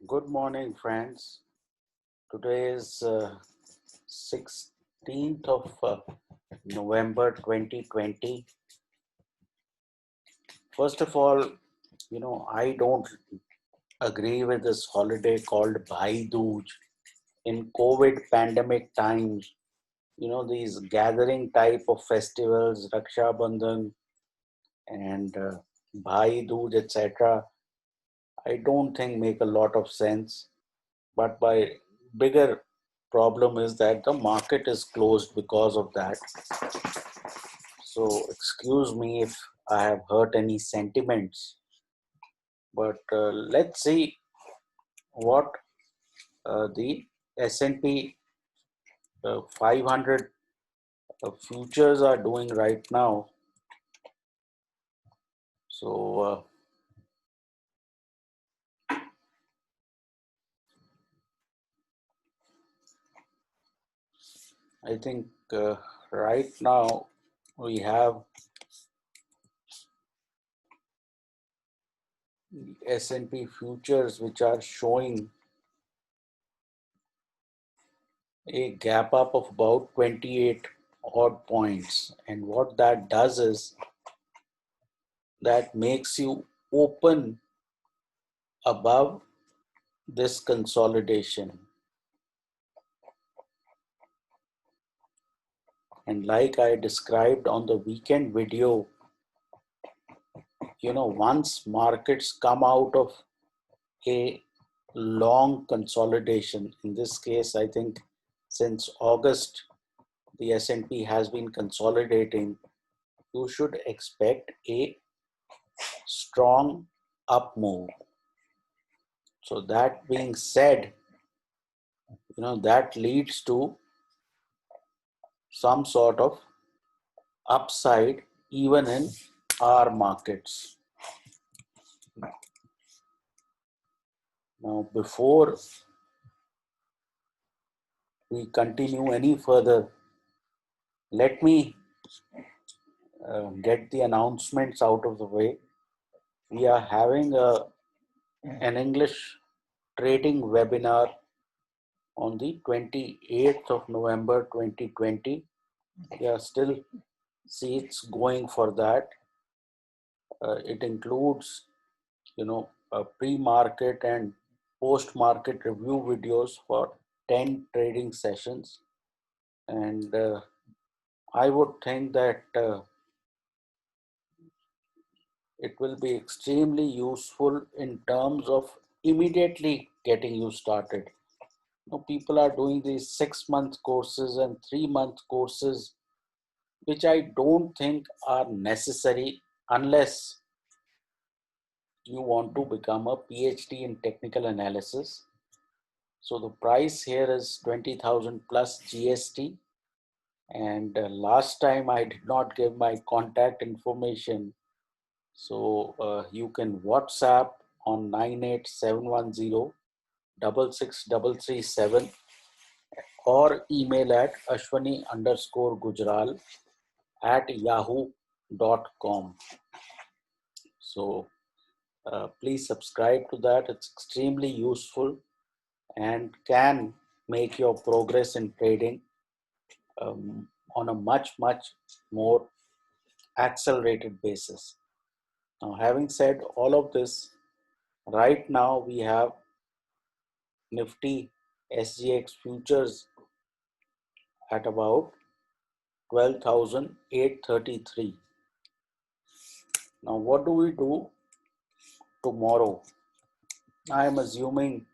Good morning, friends. Today is 16th of November 2020. First of all, I don't agree with this holiday called Bhai Dooj. In COVID pandemic times, these gathering type of festivals, Raksha Bandhan and Bhai Dooj, etc., I don't think make a lot of sense. But my bigger problem is that the market is closed because of that. So excuse me if I have hurt any sentiments, but let's see what the S&P 500 futures are doing right now. So I think right now we have S&P futures which are showing a gap up of about 28 odd points, and what that does is that makes you open above this consolidation. And like I described on the weekend video, once markets come out of a long consolidation, in this case I think since August the S&P has been consolidating, you should expect a strong up move. So that being said, that leads to some sort of upside even in our markets. Now, before we continue any further, let me get the announcements out of the way. We are having an English trading webinar on the 28th of November 2020. There are still seats going for that. It includes, pre-market and post-market review videos for 10 trading sessions. And I would think that it will be extremely useful in terms of immediately getting you started. People are doing these 6-month courses and 3-month courses, which I don't think are necessary unless you want to become a PhD in technical analysis. So the price here is 20,000 plus GST. And last time I did not give my contact information. So you can WhatsApp on 98710 66337 or email at ashwani_gujral@yahoo.com. So please subscribe to that. It's extremely useful and can make your progress in trading on a much more accelerated basis. Now, having said all of this, right now we have Nifty SGX futures at about 12,833. Now, what do we do tomorrow? I am assuming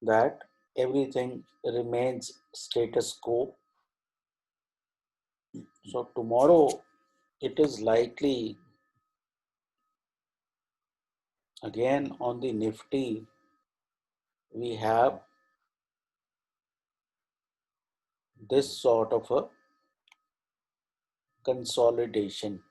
that everything remains status quo. So tomorrow it is likely, again on the Nifty, we have this sort of a consolidation.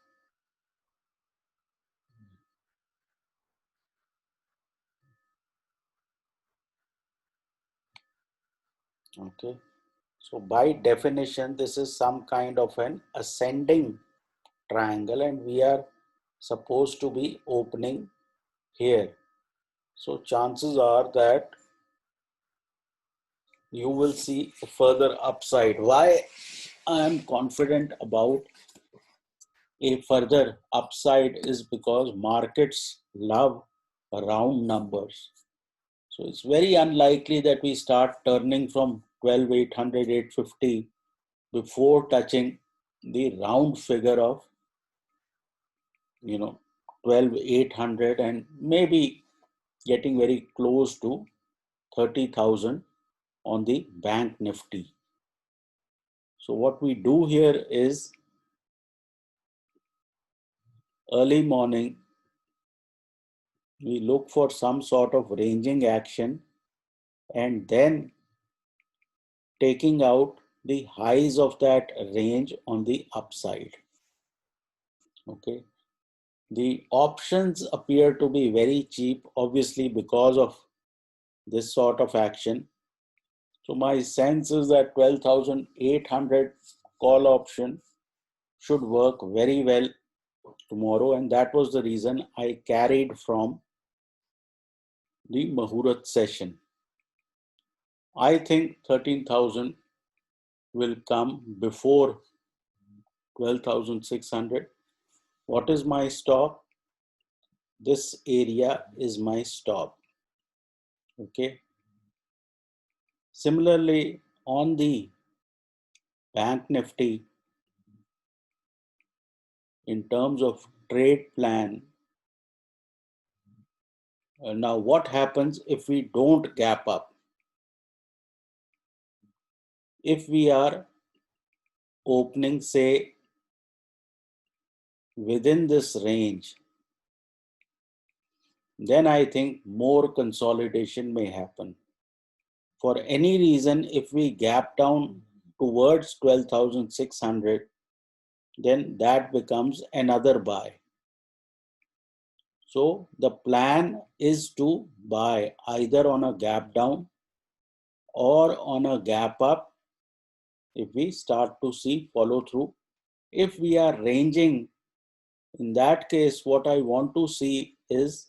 Okay. So by definition, this is some kind of an ascending triangle and we are supposed to be opening here. So chances are that you will see further upside. Why I am confident about a further upside is because markets love round numbers. So it's very unlikely that we start turning from 12,800, 850 before touching the round figure of, 12,800 and maybe getting very close to 30,000 on the bank Nifty. So what we do here is early morning, we look for some sort of ranging action and then taking out the highs of that range on the upside. Okay. The options appear to be very cheap, obviously, because of this sort of action. So my sense is that 12,800 call option should work very well tomorrow, and that was the reason I carried from the Muhurat session. I think 13,000 will come before 12,600. What is my stop? This area is my stop. Okay. Similarly, on the Bank Nifty, in terms of trade plan, now what happens if we don't gap up? If we are opening, say, within this range, then I think more consolidation may happen. For any reason, if we gap down towards 12,600, then that becomes another buy. So the plan is to buy either on a gap down or on a gap up if we start to see follow through. If we are ranging, in that case, what I want to see is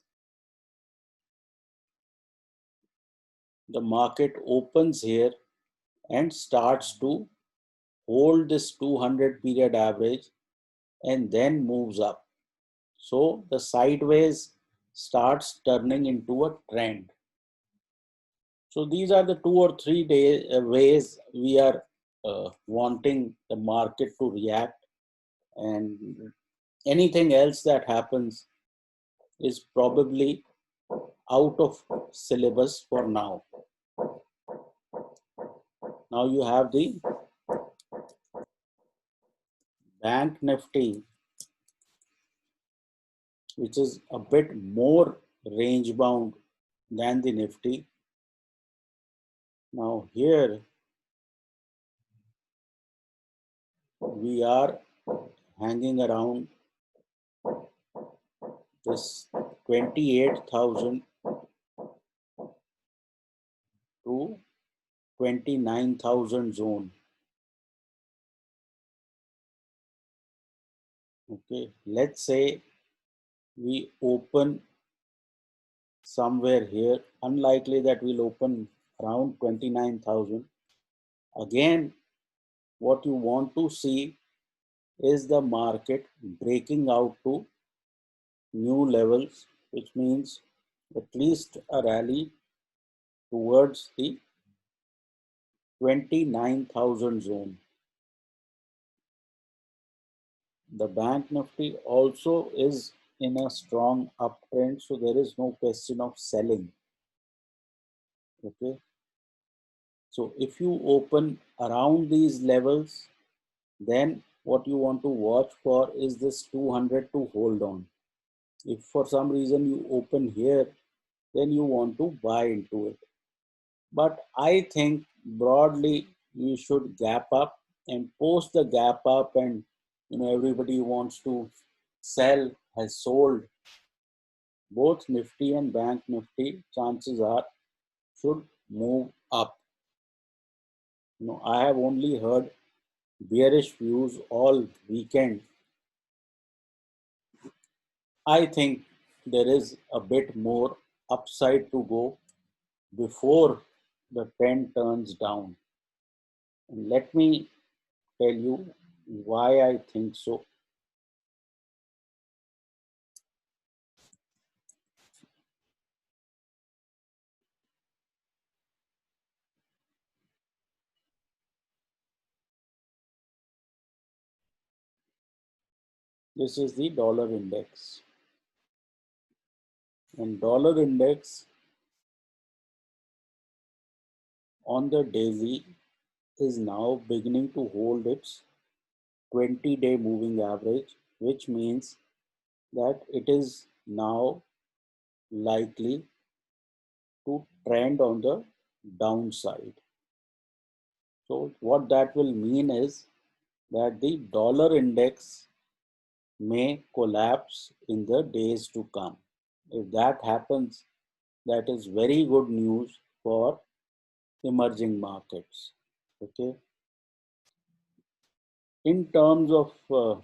the market opens here and starts to hold this 200 period average and then moves up. So the sideways starts turning into a trend. So these are the 2 or 3 ways we are wanting the market to react, and anything else that happens is probably out of syllabus for now. Now you have the Bank Nifty, which is a bit more range bound than the Nifty. Now here we are hanging around this 28,000 to 29,000 zone. Okay, let's say we open somewhere here, unlikely that we'll open around 29,000. Again, what you want to see is the market breaking out to new levels, which means at least a rally towards the 29,000 zone. The Bank Nifty also is in a strong uptrend, so there is no question of selling. Okay. So if you open around these levels, then what you want to watch for is this 200 to hold on. If for some reason you open here, then you want to buy into it. But I think broadly you should gap up, and post the gap up, and everybody who wants to sell has sold. Both Nifty and Bank Nifty, chances are, should move up. I have only heard bearish views all weekend. I think there is a bit more upside to go before the trend turns down. And let me tell you why I think so. This is the dollar index. And dollar index on the daily is now beginning to hold its 20-day moving average, which means that it is now likely to trend on the downside. So what that will mean is that the dollar index may collapse in the days to come. If that happens, that is very good news for emerging markets. Okay. In terms of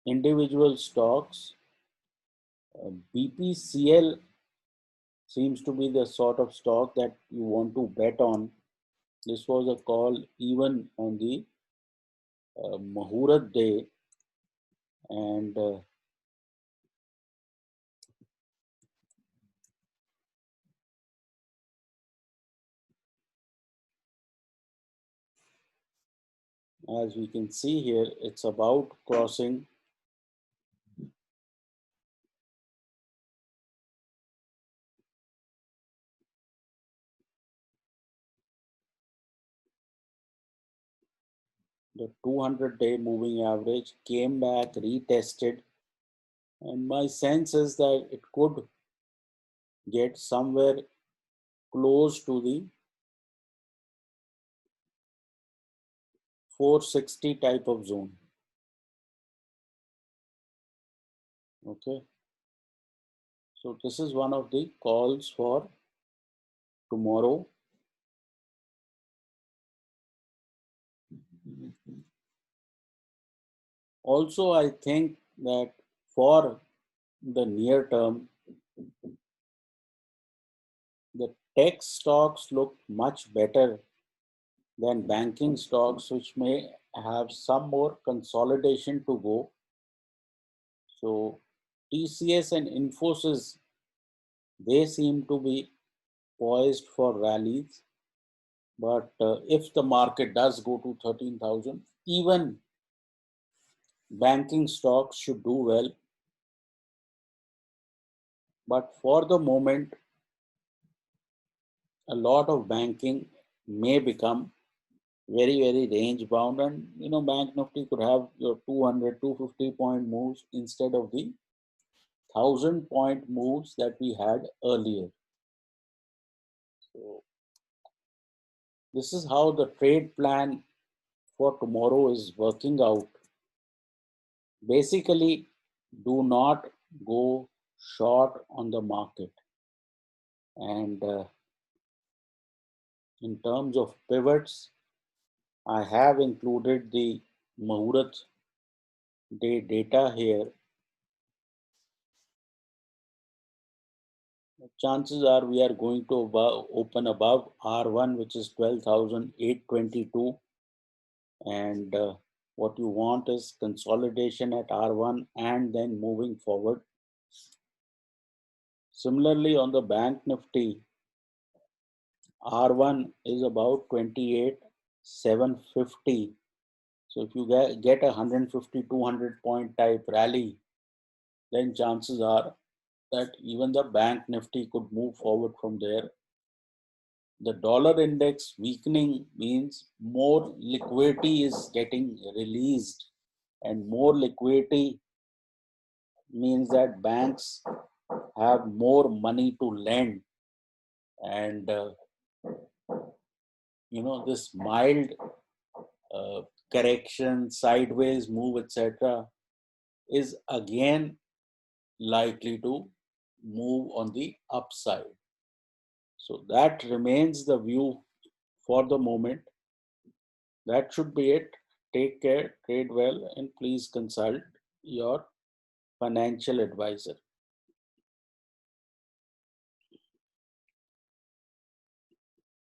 individual stocks, BPCL seems to be the sort of stock that you want to bet on. This was a call even on the Muhurat day, and as we can see here, it's about crossing the 200-day moving average, came back, retested, and my sense is that it could get somewhere close to the 460 type of zone. Okay, so this is one of the calls for tomorrow. Also, I think that for the near term, the tech stocks look much better than banking stocks, which may have some more consolidation to go. So TCS and Infosys, they seem to be poised for rallies. But if the market does go to 13,000, even banking stocks should do well. But for the moment, a lot of banking may become very, very range bound. And, Bank Nifty could have your 200, 250 point moves instead of the 1,000 point moves that we had earlier. So this is how the trade plan for tomorrow is working out. Basically, do not go short on the market. And in terms of pivots, I have included the Muhurat day data here. Chances are we are going to open above R1, which is 12,822. And what you want is consolidation at R1 and then moving forward. Similarly, on the Bank Nifty, R1 is about 28,750. So if you get a 150, 200 point type rally, then chances are that even the Bank Nifty could move forward from there. The dollar index weakening means more liquidity is getting released, and more liquidity means that banks have more money to lend. And this mild uh, correction, sideways move, etc., is again likely to move on the upside. So that remains the view for the moment. That should be it. Take care, trade well, and please consult your financial advisor.